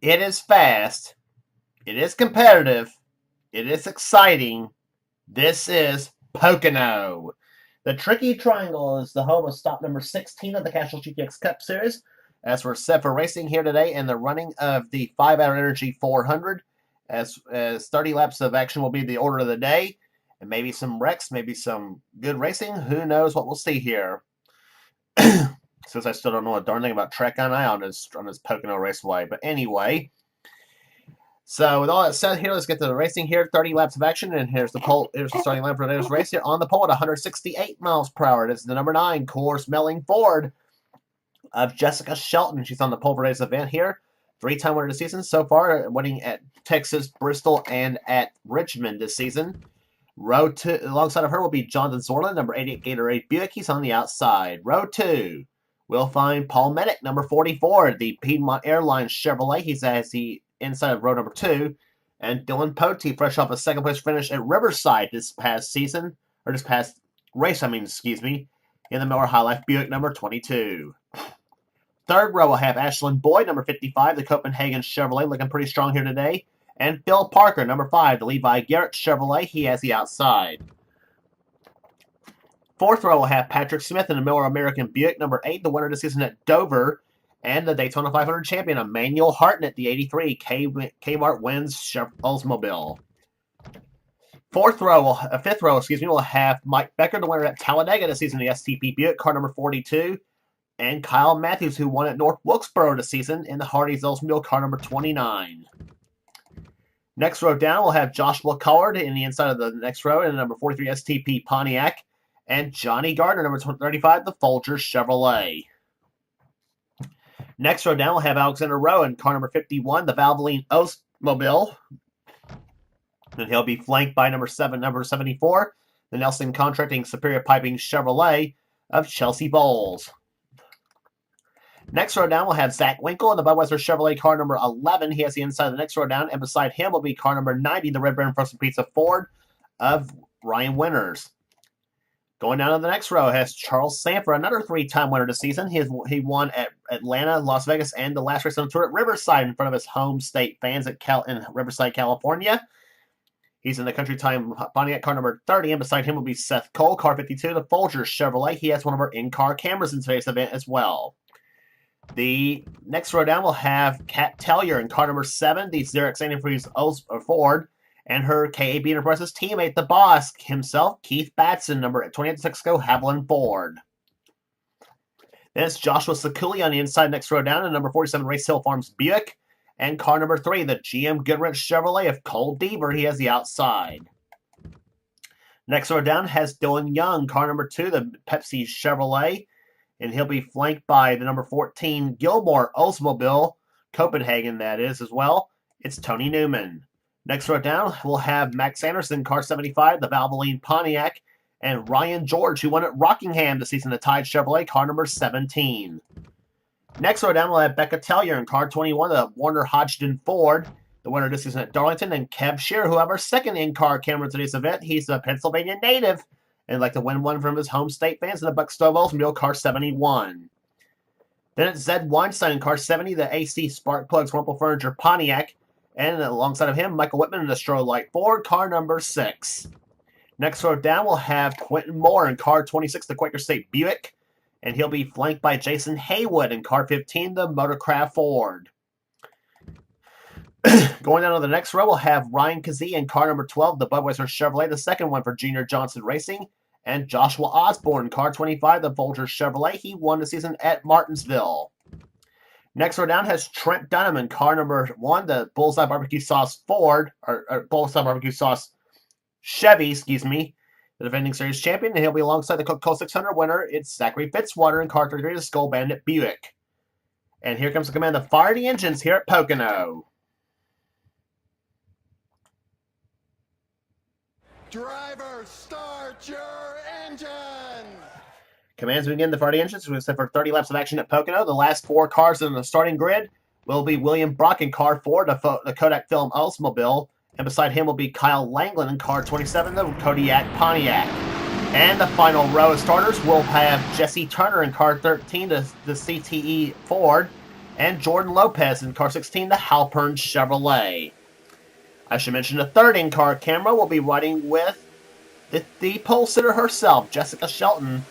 It is fast. It is competitive. It is exciting. This is POCONO. The Tricky Triangle is the home of stop number 16 of the Castrol GTX Cup Series. As we're set for racing here today in the running of the 5-hour Energy 400, as 30 laps of action will be the order of the day, and maybe some wrecks, maybe some good racing. Who knows what we'll see here? Since I still don't know a darn thing about track on this POCONO Raceway. But anyway, so with all that said here, let's get to the racing here. 30 laps of action, and here's the starting line for today's race here. On the pole at 168 miles per hour. This is the number 9, Course Melling Ford of Jessica Shelton. She's on the pole for today's event here. 3-time winner this season so far, winning at Texas, Bristol, and at Richmond this season. Row 2, alongside of her will be Jonathan Zorlin, number 88 Gatorade Buick. He's on the outside. Row 2. We'll find Paul Medic, number 44, the Piedmont Airlines Chevrolet. He's at the inside of row number 2. And Dylan Pote, fresh off a second-place finish at Riverside this past race, in the Miller High Life Buick number 22. Third row will have Ashlyn Boyd, number 55, the Copenhagen Chevrolet, looking pretty strong here today. And Phil Parker, number 5, the Levi Garrett Chevrolet. He has the outside. Fourth row will have Patrick Smith in the Miller American Buick, number 8, the winner this season at Dover, and the Daytona 500 champion, Emmanuel Hartnett, the 83 Kmart Wins Oldsmobile. Fifth row, will have Mike Becker, the winner at Talladega this season, the STP Buick, car number 42, and Kyle Matthews, who won at North Wilkesboro this season in the Hardee's Oldsmobile, car number 29. Next row down, we'll have Joshua Collard in the inside of the next row in the number 43 STP Pontiac, and Johnny Gardner, number 35, the Folgers Chevrolet. Next row down, we'll have Alexander Rowe in car number 51, the Valvoline Oldsmobile. And he'll be flanked by number 74, the Nelson Contracting Superior Piping Chevrolet of Chelsea Bowles. Next row down, we'll have Zach Winkle in the Budweiser Chevrolet car number 11. He has the inside of the next row down, and beside him will be car number 90, the Red Baron Frozen Pizza Ford of Ryan Winters. Going down to the next row has Charles Sanford, another 3-time winner this season. He won at Atlanta, Las Vegas, and the last race on the tour at Riverside in front of his home state fans in Riverside, California. He's in the Country Time Pontiac car number 30, and beside him will be Seth Cole, car 52, the Folgers Chevrolet. He has one of our in-car cameras in today's event as well. The next row down will have Kat Tellier in car number 7, the Xerox Antifreeze Ford, and her KAB Enterprises teammate, the boss himself, Keith Batson, number 28 Texaco Haviland Ford. Then it's Joshua Sakuli on the inside next row down, and number 47 Race Hill Farms Buick, and car number 3, the GM Goodrich Chevrolet of Cole Deaver. He has the outside. Next row down has Dylan Young, car number 2, the Pepsi Chevrolet, and he'll be flanked by the number 14 Gilmore Oldsmobile, Copenhagen that is as well. It's Tony Newman. Next row down, we'll have Max Anderson, car 75, the Valvoline Pontiac, and Ryan George, who won at Rockingham this season, the Tide Chevrolet, car number 17. Next row down, we'll have Becca Tellier in car 21, the Warner Hodgdon Ford, the winner this season at Darlington, and Kev Shearer, who have our second in-car camera in today's event. He's a Pennsylvania native and like to win one from his home state fans in the Buck Stove Oldsmobile, car 71. Then it's Zed Weinstein in car 70, the AC Spark Plugs Rumple Furniture Pontiac, and alongside of him, Michael Whitman in the Stroh Light Ford, car number 6. Next row down, we'll have Quentin Moore in car 26, the Quaker State Buick, and he'll be flanked by Jason Haywood in car 15, the Motorcraft Ford. Going down to the next row, we'll have Ryan Kazee in car number 12, the Budweiser Chevrolet, the second one for Junior Johnson Racing, and Joshua Osborne, car 25, the Folgers Chevrolet. He won the season at Martinsville. Next row down has Trent Dunham in car number 1, the Bullseye Barbecue Sauce Ford, or Bullseye Barbecue Sauce Chevy, the defending series champion, and he'll be alongside the Coca-Cola 600 winner. It's Zachary Fitzwater in car 33, the Skull Bandit Buick. And here comes the command to fire the engines here at POCONO. Driver, start your engine! Commands begin to fire the engines. We're set for 30 laps of action at POCONO. The last 4 cars in the starting grid will be William Brock in car 4, the Kodak Film Oldsmobile, and beside him will be Kyle Langland in car 27, the Kodiak Pontiac. And the final row of starters will have Jesse Turner in car 13, the CTE Ford, and Jordan Lopez in car 16, the Halpern Chevrolet. I should mention the third in-car camera will be riding with the pole sitter herself, Jessica Shelton.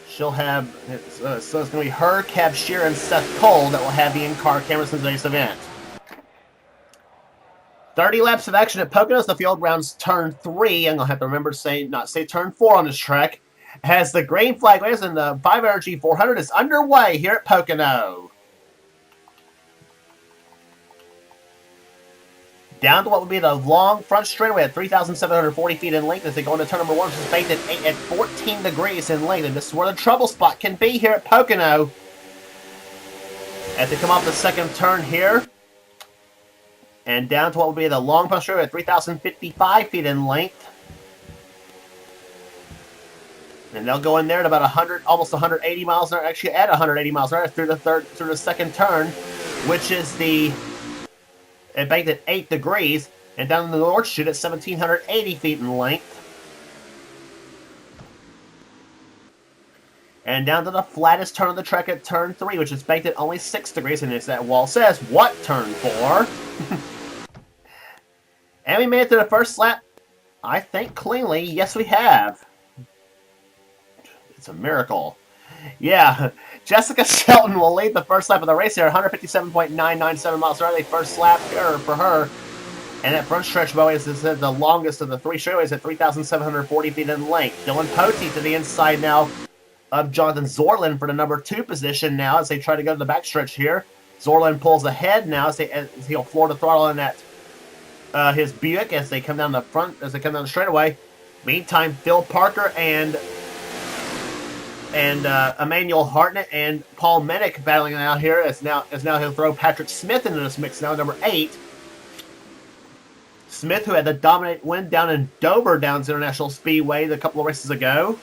She'll have, so it's going to be her, Kev Shear, and Seth Cole that will have the in-car cameras in today's event. 30 laps of action at Poconos. The field rounds turn 3. I'm going to have to remember to not say turn 4 on this track. As the green flag waves and the 5 Energy 400 is underway here at Pocono. Down to what would be the long front straightaway at 3,740 feet in length as they go into turn number 1, which is baked at 14 degrees in length. And this is where the trouble spot can be here at Pocono. As they come off the second turn here. And down to what will be the long front straightaway at 3,055 feet in length. And they'll go in there at about 100, almost 180 miles an hour, actually at 180 miles an hour through the second turn, which is it banked at 8 degrees, and down in the north chute at 1,780 feet in length. And down to the flattest turn of the track at turn 3, which is banked at only 6 degrees, and as that wall says, what turn 4? And we made it to the first lap, I think, cleanly. Yes, we have. It's a miracle. Yeah, Jessica Shelton will lead the first lap of the race here, 157.997 miles an hour. The first lap here for her. And that front stretch, by the way, is the longest of the 3 straightaways at 3,740 feet in length. Dylan Potey to the inside now of Jonathan Zorlin for the number 2 position now as they try to go to the backstretch here. Zorlin pulls ahead now as he'll floor the throttle in that his Buick as they come down the front, as they come down the straightaway. Meantime, Phil Parker and Emmanuel Hartnett and Paul Mennick battling out here as now he'll throw Patrick Smith into this mix now, number 8. Smith, who had the dominant win down in Dover Downs International Speedway a couple of races ago.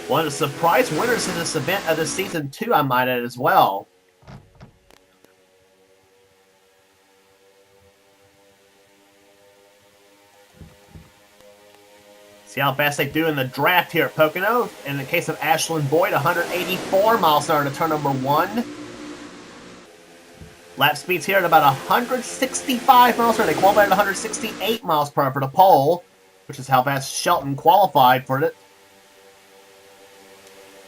One of the surprise winners in this event of this season, too, I might add as well. See how fast they do in the draft here at Pocono. In the case of Ashlyn Boyd, 184 miles an hour to turn number 1. Lap speeds here at about 165 miles per hour. They qualified at 168 miles per hour for the pole, which is how fast Shelton qualified for it.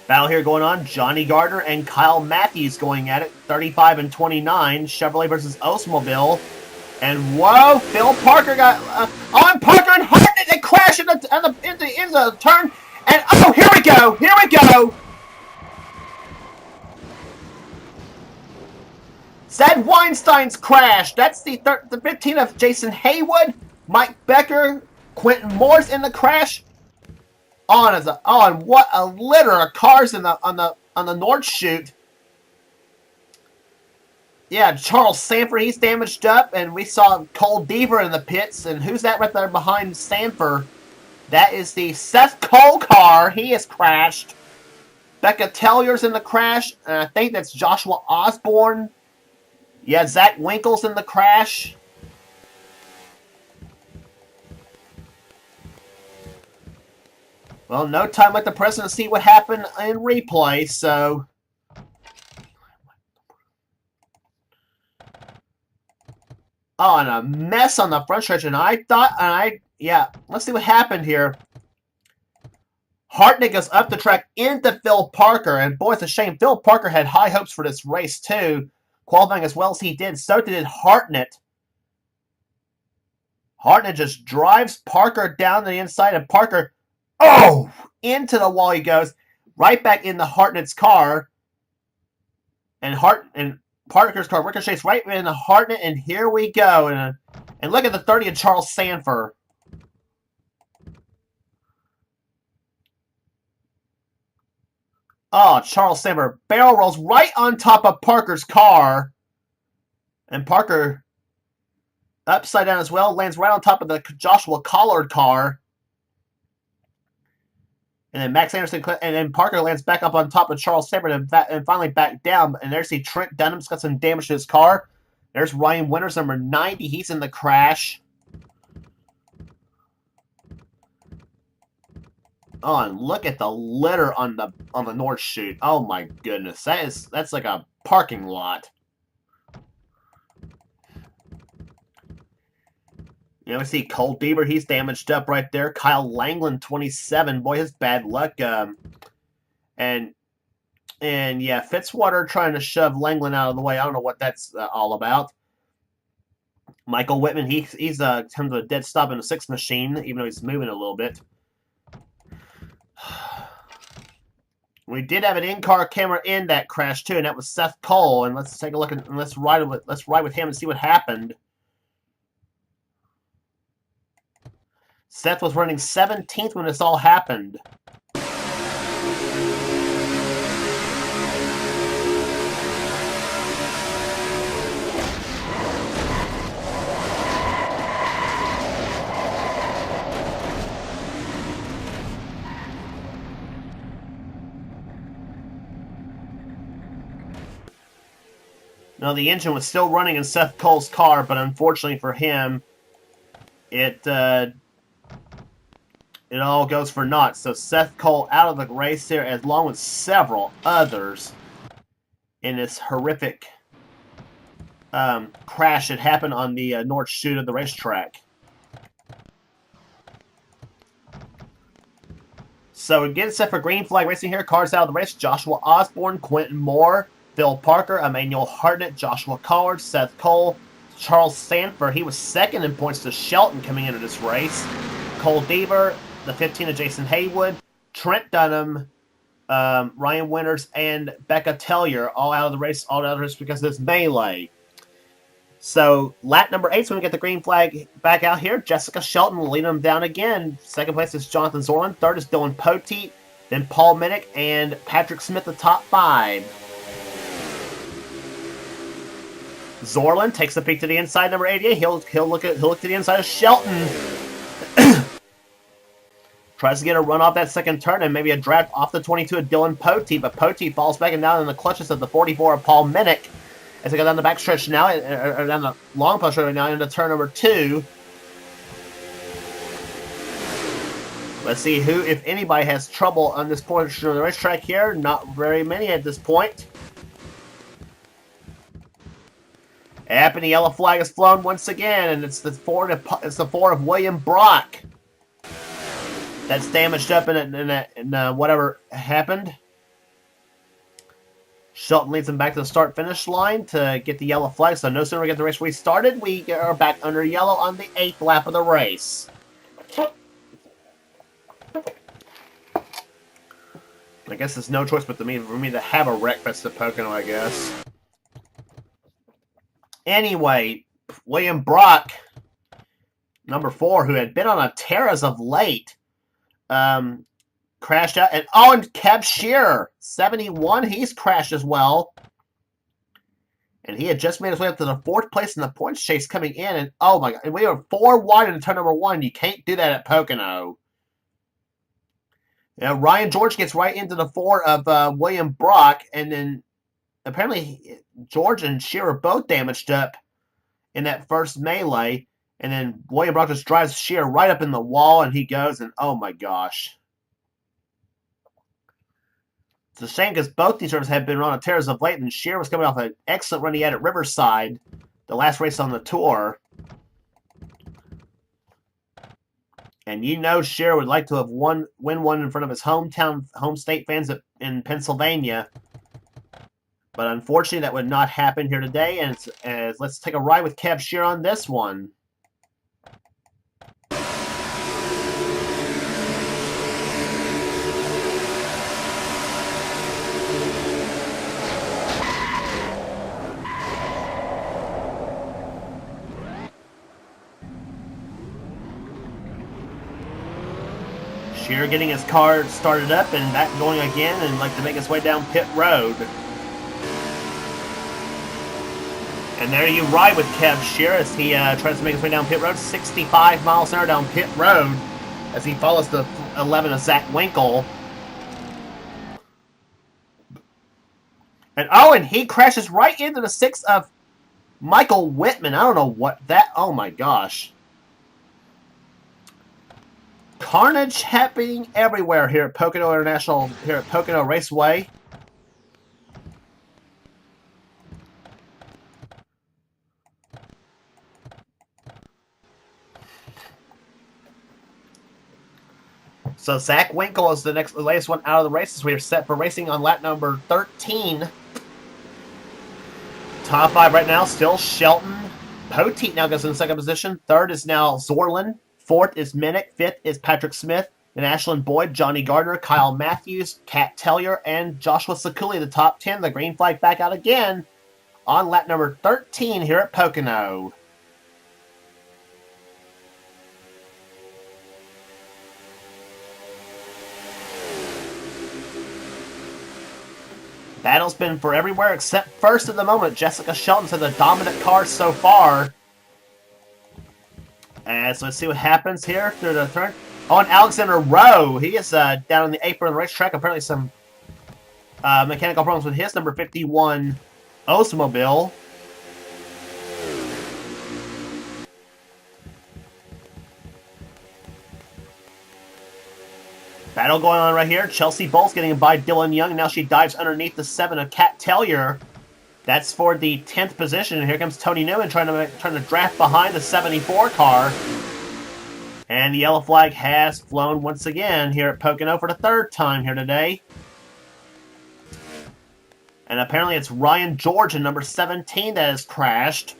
Battle here going on. Johnny Gardner and Kyle Matthews going at it. 35 and 29. Chevrolet versus Oldsmobile. And whoa, Phil Parker got on Parker and Hartnett. They crash into the turn. And oh, here we go. Here we go. Zed Weinstein's crash. That's the 15 of Jason Haywood, Mike Becker, Quentin Morris in the crash. On what a litter of cars on the North chute. Yeah, Charles Sanford, he's damaged up, and we saw Cole Deaver in the pits, and who's that right there behind Sanford? That is the Seth Cole car. He has crashed. Becca Tellier's in the crash, and I think that's Joshua Osborne. Yeah, Zach Winkle's in the crash. Well, no time like the present to see what happened in replay, so... Oh, and a mess on the front stretch, and let's see what happened here. Hartnett goes up the track into Phil Parker, and boy, it's a shame. Phil Parker had high hopes for this race, too, qualifying as well as he did. So did Hartnett. Hartnett just drives Parker down to the inside, and Parker, into the wall he goes, right back into Hartnett's car, and Parker's car ricochets right into Hartnett, and here we go. And look at the 30 of Charles Sanford. Oh, Charles Sanford barrel rolls right on top of Parker's car. And Parker, upside down as well, lands right on top of the Joshua Collard car. And then Max Anderson, and then Parker lands back up on top of Charles Sanford and finally back down. And there's Trent Dunham's got some damage to his car. There's Ryan Winters, number 90. He's in the crash. Oh, and look at the litter on the north chute. Oh my goodness, that's like a parking lot. You know, we see Cole Bieber, he's damaged up right there. Kyle Langland, 27. Boy, his bad luck. And yeah, Fitzwater trying to shove Langland out of the way. I don't know what that's all about. Michael Whitman, he's come to a dead stop in the 6th machine, even though he's moving a little bit. We did have an in-car camera in that crash too, and that was Seth Cole. And let's take a look and let's ride with him and see what happened. Seth was running 17th when this all happened. Now, the engine was still running in Seth Cole's car, but unfortunately for him, it all goes for naught. So Seth Cole out of the race here, along with several others in this horrific crash that happened on the north chute of the racetrack. So we get set for green flag racing here. Cars out of the race. Joshua Osborne, Quentin Moore, Phil Parker, Emmanuel Hartnett, Joshua Collard, Seth Cole, Charles Sanford. He was second in points to Shelton coming into this race. Cole Deaver, the 15 of Jason Haywood, Trent Dunham, Ryan Winters, and Becca Tellier all out of the race, because of this melee. So, lap number 8 is when we get the green flag back out here. Jessica Shelton will lead them down again. Second place is Jonathan Zorlin. Third is Dylan Poteet. Then Paul Minnick and Patrick Smith, the top 5. Zorlin takes the peek to the inside, number 88. He'll look to the inside of Shelton. Tries to get a run off that second turn and maybe a draft off the 22 of Dylan Poteet, but Poteet falls back and down in the clutches of the 44 of Paul Minnick. As they go down the backstretch now, or down the long push right now into turn number 2. Let's see who, if anybody, has trouble on this portion of the racetrack here. Not very many at this point. Up and the yellow flag is flown once again, and it's the Ford of William Brock that's damaged up in whatever happened. Shelton leads them back to the start-finish line to get the yellow flag, so no sooner we get the race restarted, we are back under yellow on the 8th lap of the race. I guess there's no choice but for me to have a wreckfest at Pocono, I guess. Anyway, William Brock, number 4, who had been on a tear as of late, crashed out. And Kev Shearer, 71, he's crashed as well. And he had just made his way up to the 4th place in the points chase coming in. And oh my God, we were 4 wide in turn number 1. You can't do that at Pocono. Now, Ryan George gets right into the 4 of William Brock. And then apparently George and Shearer both damaged up in that first melee. And then William Brock just drives Shearer right up in the wall. And he goes, and oh my gosh. It's a shame because both these drivers have been on a tear as of late, and Shearer was coming off an excellent run he had at Riverside, the last race on the tour. And you know Shearer would like to have win one in front of his home state fans in Pennsylvania. But unfortunately, that would not happen here today. And let's take a ride with Kev Shearer on this one. Shearer getting his car started up and back going again, and like to make his way down pit road. And there you ride with Kev Shearer as he tries to make his way down pit road, 65 miles an hour down pit road, as he follows the 11 of Zach Winkle. And he crashes right into the 6 of Michael Whitman. I don't know what that. Oh my gosh. Carnage happening everywhere here at Pocono International, here at Pocono Raceway. So Zach Winkle is the latest one out of the races. We are set for racing on lap number 13. Top 5 right now, still Shelton. Poteet now goes in second position. Third is now Zorlin. Fourth is Minnick. Fifth is Patrick Smith. Then Ashlyn Boyd, Johnny Gardner, Kyle Matthews, Kat Tellier, and Joshua Sakuli, the top 10. The green flag back out again on lap number 13 here at Pocono. Battle's been for everywhere except first at the moment. Jessica Shelton's had the dominant car so far. So let's see what happens here through the turn. Oh, and Alexander Rowe. He is down on the apron of the racetrack. Apparently some mechanical problems with his number 51 Oldsmobile. Battle going on right here. Chelsea Bowles getting by Dylan Young. Now she dives underneath the 7 of Kat Tellier. That's for the 10th position. And here comes Tony Newman trying to draft behind the 74 car. And the yellow flag has flown once again here at Pocono for the third time here today. And apparently it's Ryan George in number 17 that has crashed.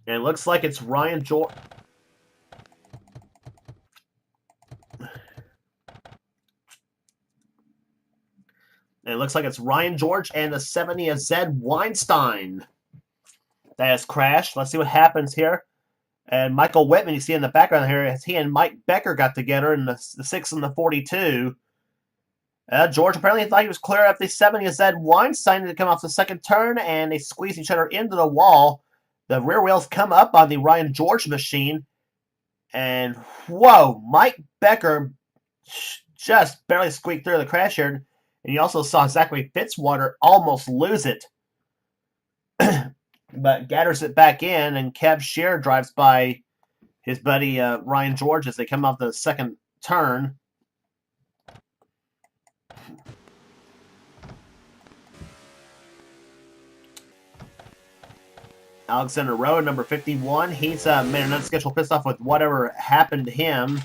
And it looks like it's Ryan George. And it looks like it's Ryan George and the 70 of Zed Weinstein that has crashed. Let's see what happens here. And Michael Whitman, you see in the background here, as he and Mike Becker got together in the 6 and the 42. George apparently thought he was clear of the 70 of Zed Weinstein to come off the second turn, and they squeeze each other into the wall. The rear wheels come up on the Ryan George machine. And, whoa, Mike Becker just barely squeaked through the crash here. And you also saw Zachary Fitzwater almost lose it. But gathers it back in, and Kev Shear drives by his buddy Ryan George as they come off the second turn. Alexander Rowe, number 51. He's made an unscheduled piss off with whatever happened to him.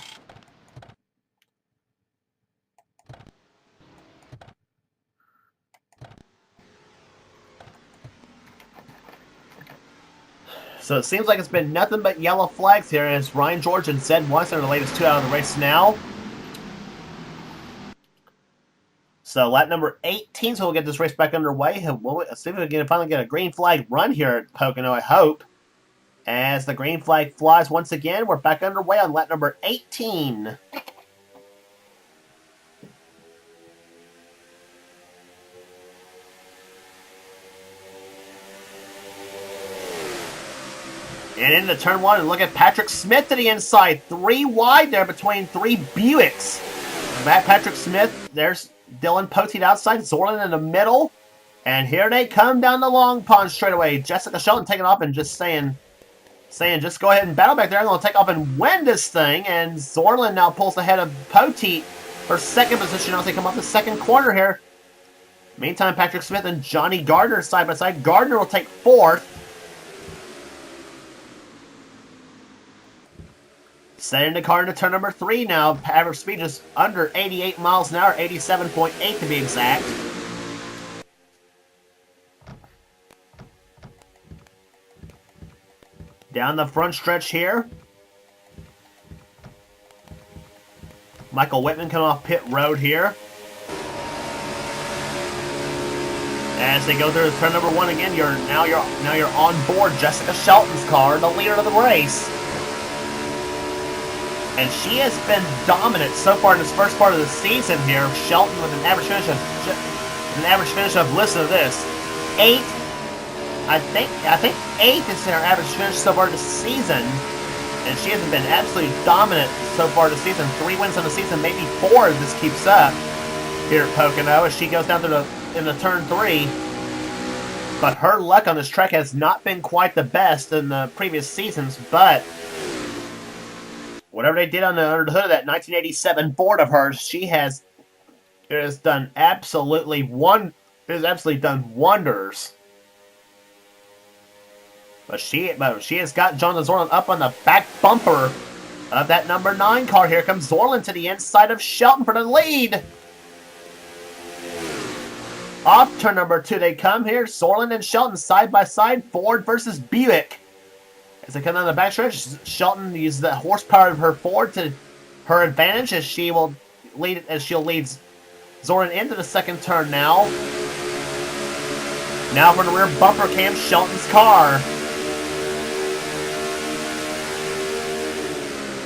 So it seems like it's been nothing but yellow flags here, and it's Ryan George and Zed Weinstein are the latest 2 out of the race now. So lap number 18, so we'll get this race back underway. Let's see if we can finally get a green flag run here at Pocono, I hope. As the green flag flies once again, we're back underway on lap number 18. And into turn 1, and look at Patrick Smith to the inside. 3 wide there between 3 Buicks. Patrick Smith, there's Dylan Poteet outside, Zorlin in the middle. And here they come down the long pond straightaway. Jessica Shelton taking off and just saying, just go ahead and battle back there. I'm going to take off and win this thing. And Zorlin now pulls ahead of Poteet for second position as they come off the second corner here. Meantime, Patrick Smith and Johnny Gardner side by side. Gardner will take fourth. Setting the car into turn number 3 now. Average speed is under 88 miles an hour, 87.8 to be exact. Down the front stretch here. Michael Whitman coming off pit road here. As they go through turn number 1 again, now you're on board Jessica Shelton's car, the leader of the race. And she has been dominant so far in this first part of the season here. Shelton with an average finish of listen to this, 8. I think 8th is her average finish so far this season. And she has been absolutely dominant so far this season. 3 wins on the season, maybe 4 if this keeps up. here at Pocono as she goes down to into turn 3. But her luck on this track has not been quite the best in the previous seasons, but whatever they did under the hood of that 1987 Ford of hers, it has done absolutely done wonders. But she has got Jonathan Zorlin up on the back bumper of that number 9 car. Here comes Zorlin to the inside of Shelton for the lead. Off turn number 2 they come here. Zorlin and Shelton side by side. Ford versus Buick. As they come down the backstretch, Shelton uses the horsepower of her Ford to her advantage as she'll lead Zorlin into the second turn now. Now from the rear bumper cam, Shelton's car.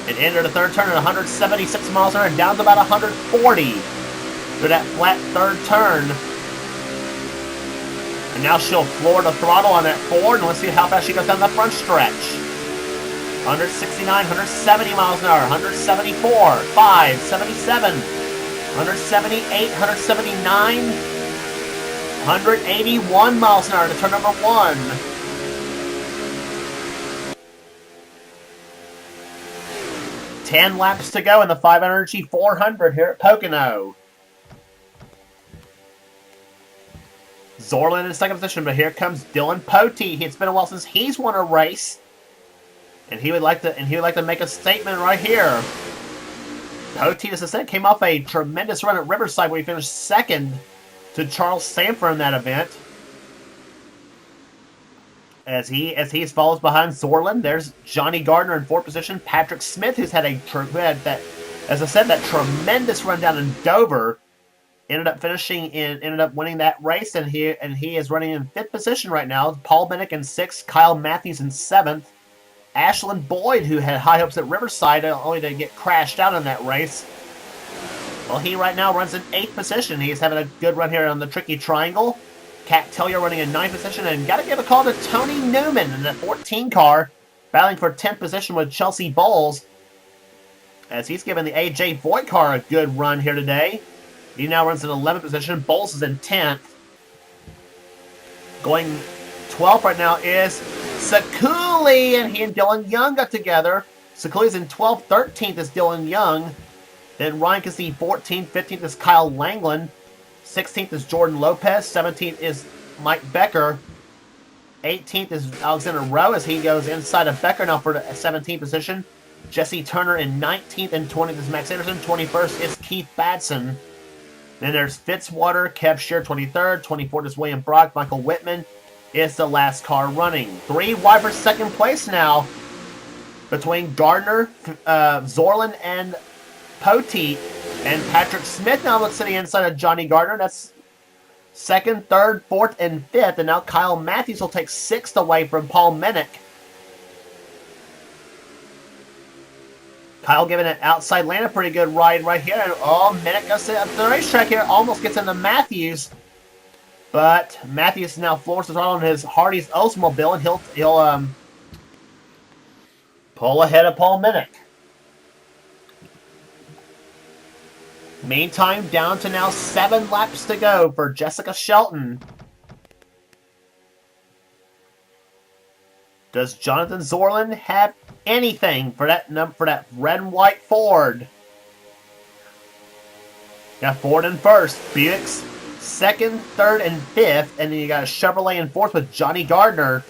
And into the third turn at 176 miles an hour, down to about 140 through that flat third turn. And now she'll floor the throttle on that Ford, and let's see how fast she goes down the front stretch. 169, 170 miles an hour, 174, 5, 77, 178, 179, 181 miles an hour to turn number 1. Ten laps to go in the 5 Energy 400 here at Pocono. Zorlin in second position, but here comes Dylan Poteet. It's been a while since he's won a race, and he would like to make a statement right here. Poteet, as I said, came off a tremendous run at Riverside where he finished second to Charles Sanford in that event. As he follows behind Zorlin, there's Johnny Gardner in fourth position. Patrick Smith, who had that, as I said, that tremendous run down in Dover, ended up winning that race, and he is running in fifth position right now. Paul Minnick in sixth, Kyle Matthews in seventh, Ashland Boyd, who had high hopes at Riverside, only to get crashed out in that race. Well, he right now runs in eighth position. He's having a good run here on the Tricky Triangle. Cat Tellier running in 9th position, and got to give a call to Tony Newman in that 14 car, battling for 10th position with Chelsea Bowles, as he's given the AJ Voigt car a good run here today. He now runs in 11th position. Bowles is in 10th. Going 12th right now is Sekuli, and he and Dylan Young got together. Sekuli's in 12th, 13th is Dylan Young. Then Ryan Cassey 14th, 15th is Kyle Langland. 16th is Jordan Lopez. 17th is Mike Becker. 18th is Alexander Rowe as he goes inside of Becker now for the 17th position. Jesse Turner in 19th, and 20th is Max Anderson. 21st is Keith Batson. Then there's Fitzwater, Kev Shear 23rd. 24th is William Brock. Michael Whitman is the last car running. 3 wide for second place now between Gardner, Zorlin, and Poteet. And Patrick Smith now looks to the inside of Johnny Gardner. That's second, third, fourth, and fifth. And now Kyle Matthews will take sixth away from Paul Minnick. Kyle giving an outside lane, a pretty good ride right here. And Minnick goes to the racetrack here, almost gets into Matthews. But Matthews now floors the throttle on his Hardee's Oldsmobile, and he'll pull ahead of Paul Minnick. Meantime, down to now 7 laps to go for Jessica Shelton. Does Jonathan Zorlin have anything for that red and white Ford? Got Ford in first, Buick's second, third, and fifth, and then you got a Chevrolet in fourth with Johnny Gardner.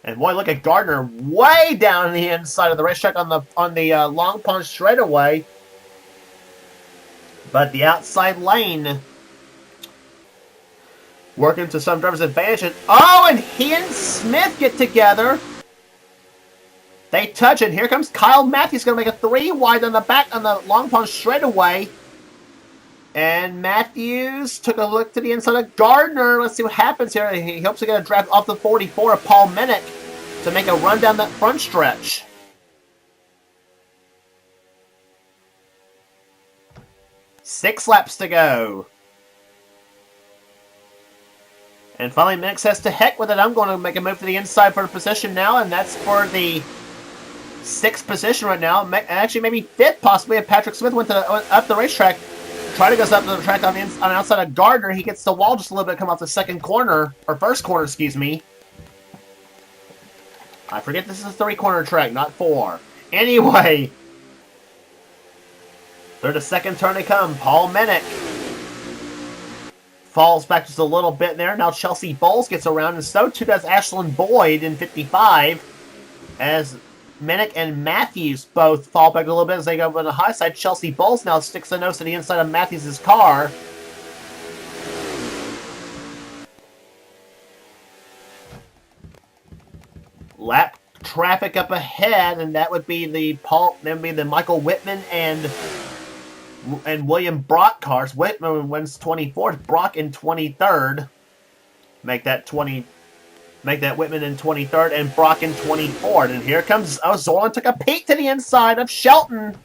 And boy, look at Gardner way down on the inside of the racetrack on the Long Pond straightaway. But the outside lane working to some driver's advantage. And he and Smith get together. They touch it. Here comes Kyle Matthews, going to make a 3 wide on the back on the Long Pond straightaway. And Matthews took a look to the inside of Gardner. Let's see what happens here. He hopes to get a draft off the 44 of Paul Minnick to make a run down that front stretch. Six laps to go. And finally, Minnick says, to heck with it. I'm going to make a move to the inside for the position now, and that's for the 6th position right now. Actually, maybe 5th possibly. If Patrick Smith went up the racetrack, trying to go up the track on the outside of Gardner. He gets the wall just a little bit, come off the second corner, or first corner, excuse me. I forget this is a 3-corner track, not 4. Anyway, they're the second turn they come. Paul Minnick falls back just a little bit there. Now Chelsea Bowles gets around, and so too does Ashlyn Boyd in 55. As Minnick and Matthews both fall back a little bit as they go on the high side. Chelsea Bowles now sticks the nose to the inside of Matthews' car. Lap traffic up ahead, and that would be the Michael Whitman and William Brock cars. Whitman wins 24th, Brock in 23rd. Make that Whitman in 23rd and Brock in 24th. And here comes Zorlin, took a peek to the inside of Shelton.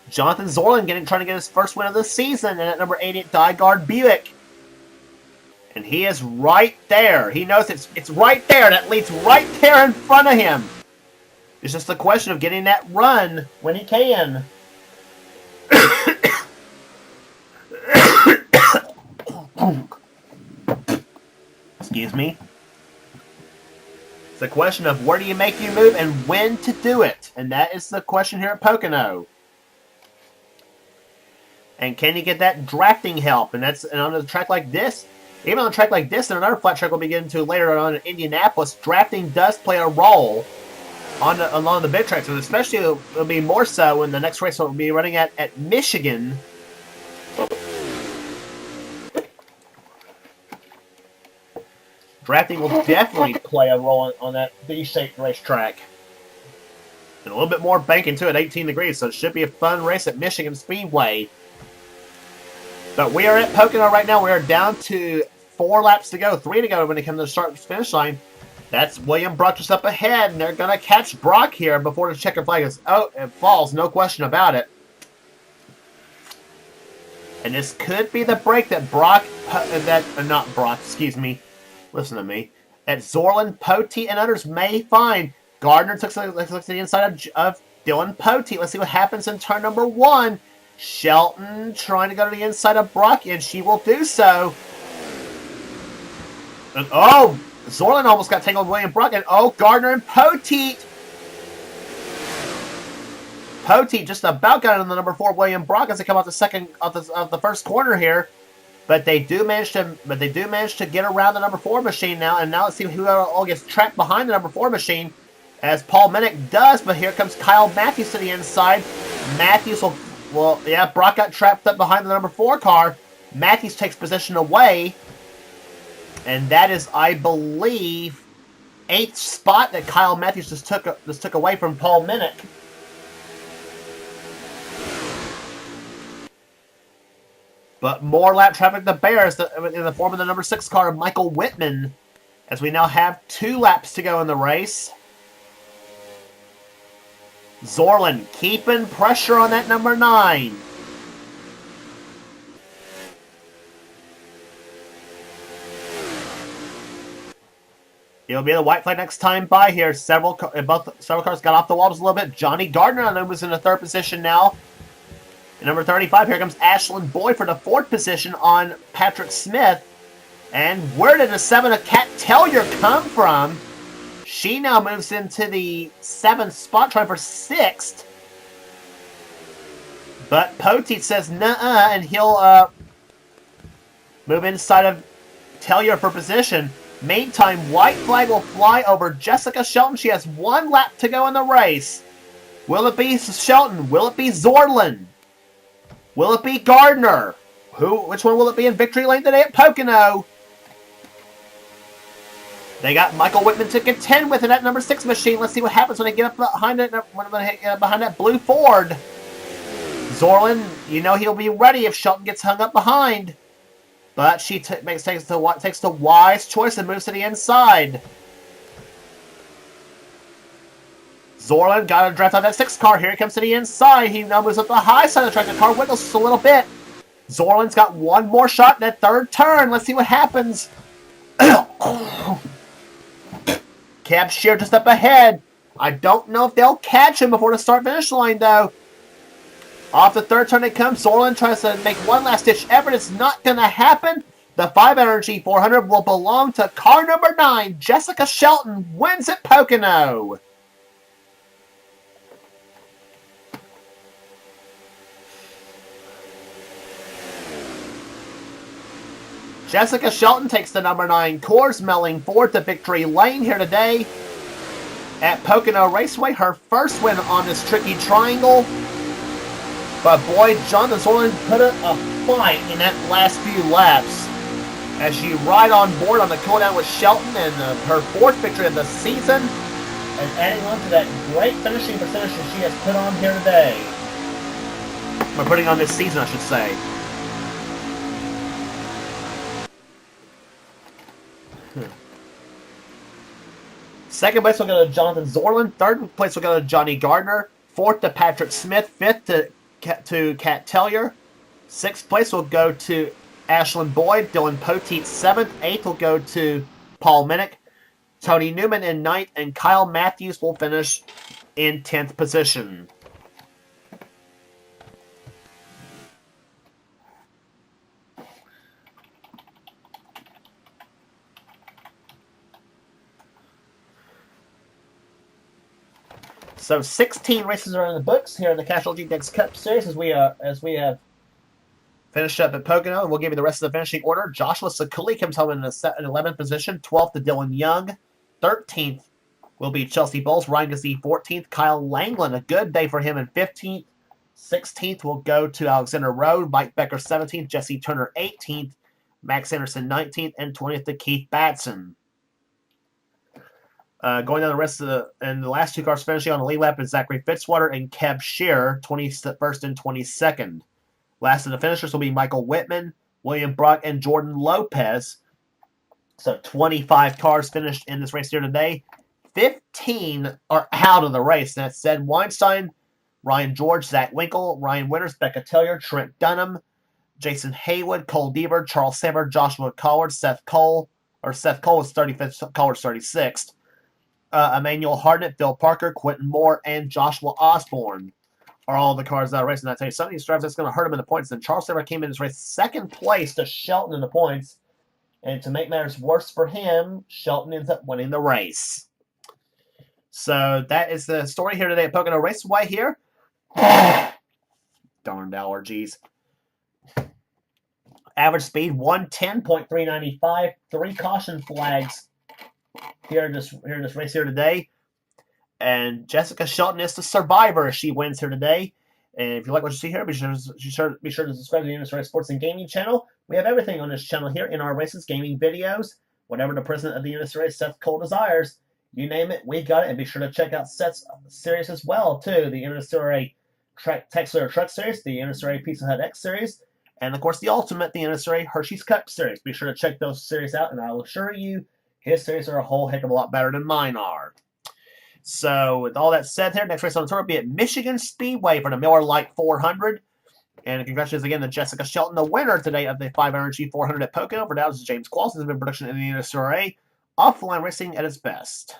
Jonathan Zorlin trying to get his first win of the season, and at number 88, Dygaard Buick. And he is right there. He knows it's right there. That leads right there in front of him. It's just a question of getting that run when he can. Excuse me. It's a question of where do you make your move and when to do it. And that is the question here at Pocono. And can you get that drafting help? And on a track like this, even on a track like this, and another flat track we'll be getting to later on in Indianapolis, drafting does play a role along the big tracks, and especially it'll be more so in the next race we'll be running at Michigan. Drafting will definitely play a role on that V-shaped racetrack. And a little bit more banking too at 18 degrees, so it should be a fun race at Michigan Speedway. But we are at Pocono right now. We are down to 4 laps to go, 3 to go when it comes to the start-finish line. That's William Brock just up ahead, and they're going to catch Brock here before the checkered flag is... Oh, it falls, no question about it. And this could be the break that listen to me, that Zorlin, Poteet, and others may find. Gardner looks to the inside of Dylan Poteet. Let's see what happens in turn number 1. Shelton trying to go to the inside of Brock, and she will do so. And Zorlin almost got tangled with William Brock, and Gardner and Poteet. Poteet just about got in the number 4 William Brock as they come out the first corner here. But they do manage to get around the number 4 machine now, and now let's see who all gets trapped behind the number 4 machine, as Paul Minnick does. But here comes Kyle Matthews to the inside. Matthews Brock got trapped up behind the number 4 car. Matthews takes position away, and that is, I believe, 8th spot that Kyle Matthews just took away from Paul Minnick. But more lap traffic to Bears in the form of the number 6 car, Michael Whitman, as we now have 2 laps to go in the race. Zorlin keeping pressure on that number 9. It'll be the white flag next time by here. Several cars got off the wall just a little bit. Johnny Gardner was in the 3rd position now. And number 35, here comes Ashlyn Boyd for the 4th position on Patrick Smith. And where did the 7 of Kat Tellier come from? She now moves into the 7th spot, trying for 6th. But Poteet says nuh-uh, and he'll move inside of Tellier for position. Meantime, white flag will fly over Jessica Shelton. She has 1 lap to go in the race. Will it be Shelton? Will it be Zorlin? Will it be Gardner? Which one will it be in victory lane today at Pocono? They got Michael Whitman to contend with in that number 6 machine. Let's see what happens when they get up behind behind that blue Ford. Zorlin, he'll be ready if Shelton gets hung up behind. But she takes the wise choice and moves to the inside. Zorlin got to draft out that 6 car. Here he comes to the inside. He now moves up the high side of the track. The car wiggles just a little bit. Zorlin's got 1 more shot in that 3rd turn. Let's see what happens. Cab Shear just up ahead. I don't know if they'll catch him before the start-finish line, though. Off the third turn it comes. Zorlin tries to make one last-ditch effort. It's not going to happen. The 5 Energy 400 will belong to car number 9. Jessica Shelton wins at Pocono. Jessica Shelton takes the number 9 course, melting forward to victory lane here today at Pocono Raceway. Her first win on this tricky triangle. But boy, Jonathan Zorlin put up a fight in that last few laps as she ride on board on the cooldown with Shelton and her 4th victory of the season, and adding on to that great finishing percentage that she has put on here today. Or putting on this season, I should say. Second place will go to Jonathan Zorlin. Third place will go to Johnny Gardner. 4th to Patrick Smith. 5th to Kat Tellier. 6th place will go to Ashlyn Boyd. Dylan Poteet 7th. 8th will go to Paul Minnick. Tony Newman in 9th. And Kyle Matthews will finish in 10th position. So 16 races are in the books here in the Castrol GTX Cup Series as we have finished up at Pocono, and we'll give you the rest of the finishing order. Joshua Sakuli comes home in 11th position. 12th to Dylan Young. 13th will be Chelsea Bowles. Ryan Gazee 14th. Kyle Langland, a good day for him in 15th. 16th will go to Alexander Rowe. Mike Becker 17th. Jesse Turner 18th. Max Anderson 19th. And 20th to Keith Batson. Going down the rest of the last 2 cars finishing on the lead lap is Zachary Fitzwater and Keb Shearer, 21st and 22nd. Last of the finishers will be Michael Whitman, William Brock, and Jordan Lopez. So 25 cars finished in this race here today. 15 are out of the race. That's Zed Weinstein, Ryan George, Zach Winkle, Ryan Winters, Becca Tellier, Trent Dunham, Jason Haywood, Cole Deaver, Charles Sammer, Joshua Collard, Seth Cole was 35th, Collard's 36th. Emmanuel Hartnett, Phil Parker, Quentin Moore, and Joshua Osborne are all the cars that are racing. I tell you, some of these drivers that's going to hurt him in the points. And Charles Sammer came in this race 2nd place to Shelton in the points. And to make matters worse for him, Shelton ends up winning the race. So that is the story here today at Pocono Raceway here. Darned allergies. Average speed 110.395. 3 caution flags here in this race here today. And Jessica Shelton is the survivor. She wins here today. And if you like what you see here, be sure to subscribe to the NNSCRA Sports and Gaming channel. We have everything on this channel here in our races, gaming videos, whatever the president of the NNSCRA, Seth Cole, desires. You name it, we got it. And be sure to check out Seth's series as well, too. The NNSCRA Texler Truck Series, the NNSCRA Pizza Hut X Series, and, of course, the Ultimate, the NNSCRA Hershey's Cup Series. Be sure to check those series out, and I will assure you his series are a whole heck of a lot better than mine are. So, with all that said here, next race on the tour will be at Michigan Speedway for the Miller Lite 400. And congratulations again to Jessica Shelton, the winner today of the 5 Energy 400 at Pocono. For now, this is James Qualls. This has been production in the NNSCRA. Off-the-line racing at its best.